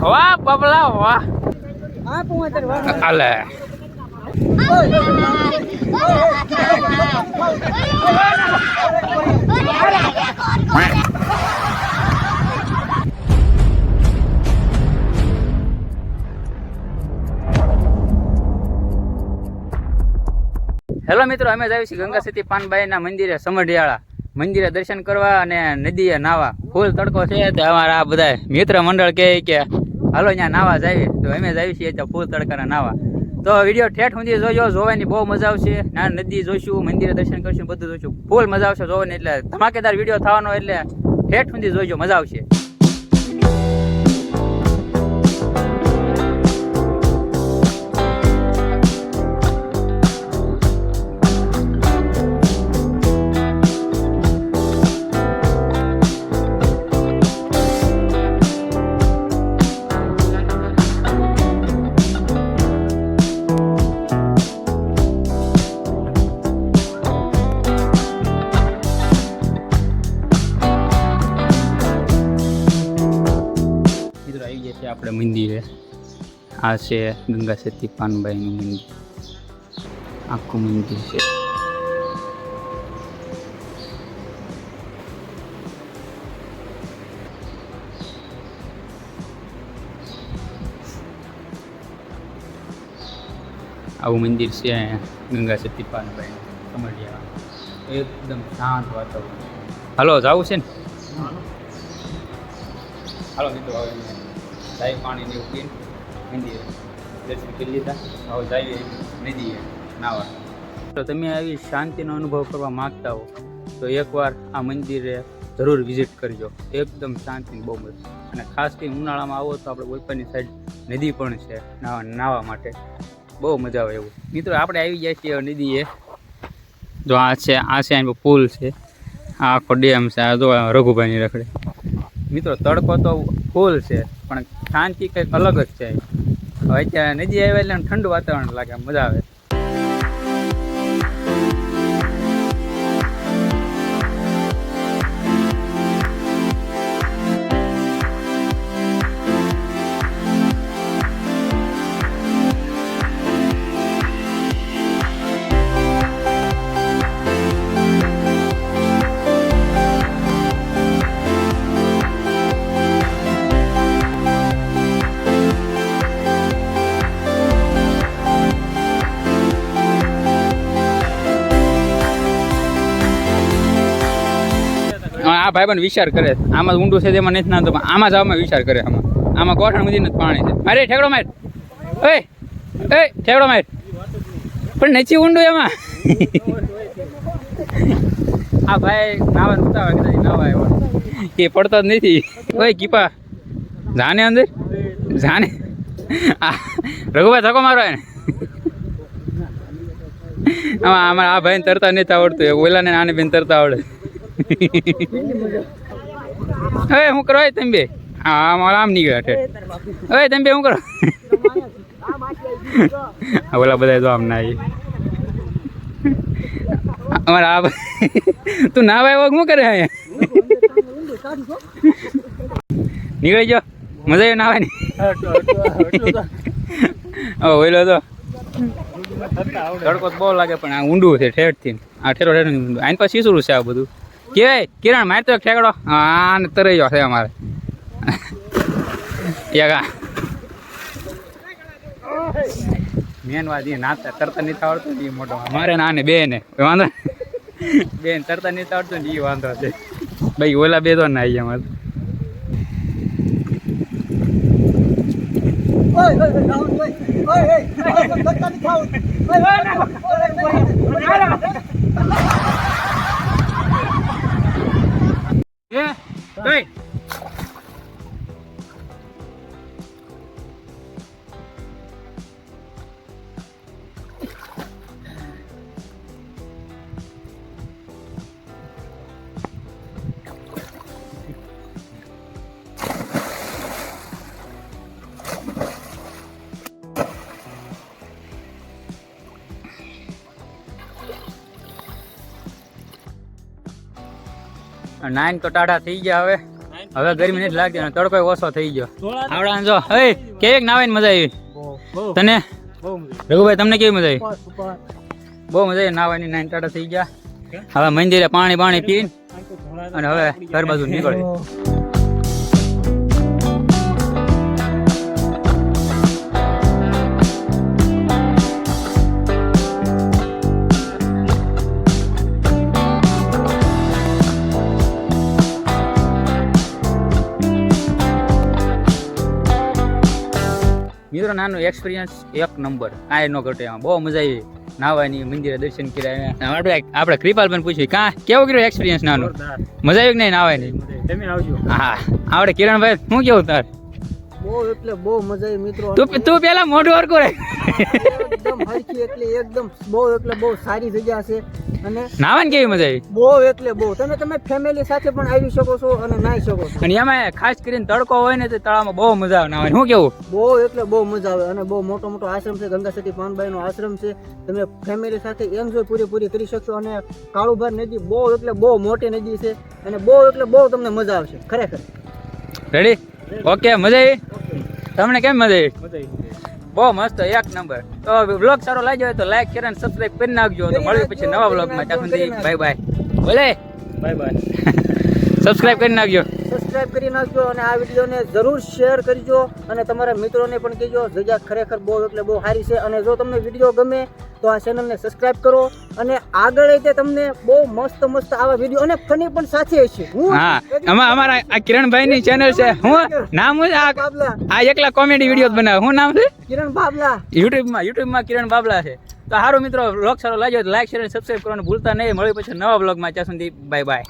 વાહ બબલા વાહ અલે હેલો મિત્રો, અમે જઈએ છીએ ગંગા સતી પાનબાઈના મંદિરે સમઢિયાળા મંદિરે દર્શન કરવા અને નદીએ નાવા. ફૂલ તડકો છે તો અમારા આ બધા મિત્ર મંડળ કહે કે હાલો અહીંયા નાવા જઈએ, તો અમે જઈએ છીએ ત્યાં ફૂલ તડકાના નાવા. તો વિડીયો ઠેઠ સુધી જોજો, જોવાની બહુ મજા આવશે. ના નદી જોઈશું, મંદિરે દર્શન કરશું, બધું જોઈશું, ફૂલ મજા આવશે જોવાની. એટલે ધમાકેદાર વિડીયો થવાનો, એટલે ઠેઠ સુધી જોઈજો, મજા આવશે. આપણે મંદિરે આ છે ગંગા સતી પાનબાઈનું મંદિર, આખું મંદિર છે. આવું મંદિર છે ગંગા સતી પાનબાઈનું સમઢિયાળા. એકદમ શાંત વાતાવરણ. હાલો જવું છે ને? હાલો મિત્રો, હવે સાહેબ પાણીની ઉકીને મંદિરે દર્શન કરી લીધા. હવે જઈએ નદીએ નાવા. તો તમે આવી શાંતિનો અનુભવ કરવા માગતા હો તો એકવાર આ મંદિરે જરૂર વિઝિટ કરજો. એકદમ શાંતિની બહુ મજા. અને ખાસ કરીને ઉનાળામાં આવો તો આપણે બોલપાની સાઈડ નદી પણ છે નાવા માટે, બહુ મજા આવે એવું. મિત્રો આપણે આવી જાય છીએ નદીએ. જો આ છે અહીં પુલ છે, આ આખો ડેમ છે. આ જો રઘુભાઈની રખડે. મિત્રો તડકો તો ફૂલ છે પણ શાંતિ કંઈક અલગ જ છે. હવે અત્યારે નદી આવે એટલે ઠંડુ વાતાવરણ લાગે, મજા આવે. આ ભાઈબંધ વિચાર કરે આમાં ઊંડું છે તેમાં નથી નાતો, પણ આમાં જવામાં વિચાર કરે. આમાં કોઠણ સુધી નથી પાણી છે. અરે ઠેકડો માર, એ ઠેકડો માર, પણ નથી ઊંડું એમાં. આ ભાઈ નાવા ઉતાવે કદાચ નાવા આવ્યો, એ પડતો જ નથી. ઓય કીપા જાને અંદર જાને. રઘુભાઈ ધક્કો મારો ને. આમાં અમારા આ ભાઈને તરતા નથી આવડતું, ઓલાને આને બેન તરતા આવડે. હવે શું કરો તમે બે? હા મારા આમ નીકળ્યા છે. હવે તમે બે શું કરો? ઓલા બધા તો આમ ના અમારા આ તું ના ભાઈ શું કરે અહીંયા? નીકળી ગયો, મજા આવી નાવાની. ઓલો તો તડકો બહુ લાગે પણ આ ઊંડું છે ઠેઠથી. આ ઠેરો ઠેર આની પાસે શું છે આ બધું? કેવાય કિરણ મારે તો ઠેકડો. હા ને તરાઈ ગયો છે અમારે. મેન વાત એ નાતા તરતા નથી આવડતું ને એ મોટો. મારે ના ને બે ને વાંધો, બેન તરતા નથી આવડતું ને એ વાંધો છે. ભાઈ ઓલા બે તો ના આવી અમારે. નાઈન તો ટાઢા થઈ ગયા. હવે હવે ગરમી નથી લાગતી અને તડકો ઓછો થઈ ગયો. આવડા જો કેવી નાવાની મજા આવી તને રઘુભાઈ? તમને કેવી મજા આવી? બહુ મજા આવી નાવાની. 9 ટાટા થઈ ગયા. હવે મંદિરે પાણી પીને અને હવે ઘર બાજુ નીકળી. મિત્રો નાનો એક્સપિરિયન્સ એક નંબર, કાંઈ ન ઘટે એમાં. બહુ મજા આવી નાવાની, મંદિરે દર્શન કર્યા. આપણે કૃપાલબેન પૂછ્યું કેવો કર્યો એક્સપિરિયન્સ નાનો? મજા આવી કે નહીં નાવાની? હા આપણે કિરણભાઈ શું કેવું તાર? બહુ એટલે બહુ મજા આવી મિત્રો. તું પેલા મોઢું હરકું રે. એકદમ હરખી એટલે એકદમ બહુ સારી જગ્યા છે અને નાવાની કેવી મજા આવી? બહુ એટલે બહુ. તમે ફેમિલી સાથે પણ આવી શકો છો અને નાહી શકો છો. અને એમાં ખાસ કરીને તડકો હોય ને તો તળાવમાં બહુ મજા આવે નાવાની. શું કેવું? બહુ એટલે બહુ મજા આવે અને બહુ મોટો આશ્રમ છે, ગંગા સતી પાનબાઈ નો આશ્રમ છે. તમે ફેમિલી સાથે એન્જોય પૂરી કરી શકશો. અને કાળુભાર નદી બહુ એટલે બહુ મોટી નદી છે અને બહુ એટલે બહુ તમને મજા આવશે ખરેખર. રેડી? ઓકે. મજા આવી? તમને કેમ મજા આવી? બહુ મસ્ત, એક નંબર. તો બ્લોગ સારો લાગ્યો હોય તો લાઈક શેર અને સબસ્ક્રાઇબ કરી નાખજો. તો મળીએ પછી નવા બ્લોગમાં. ત્યાં સુધી બાય બાય. બોલે બાય બાય. સબસ્ક્રાઇબ કરી નાખજો. અને આ વિડીયોને જરૂર શેર કરજો અને તમારા મિત્રોને પણ કહેજો. જગ્યા ખરેખર બહુ એટલે બહુ સારી છે. અને જો તમને વિડીયો ગમે તો આ ચેનલને સબસ્ક્રાઇબ કરો અને આગળ તે તમને બહુ મસ્ત આવા વિડીયો અને ફની પણ સાથે હશે. હા, અમારા આ કિરણભાઈ ની ચેનલ છે. હું નામ આ એકલા કોમેડી વિડીયો બનાવે. શું નામ છે? કિરણ બાબલા. યુટ્યુબમાં કિરણ બાબલા છે. તો સારું મિત્રો, બ્લોગ સારો લાગ્યો તો લાઈક શેર અને સબસ્ક્રાઇબ કરવાનું ભૂલતા નહીં. મળીએ પછી નવા બ્લોગમાં. ત્યાં સુધી બાય બાય.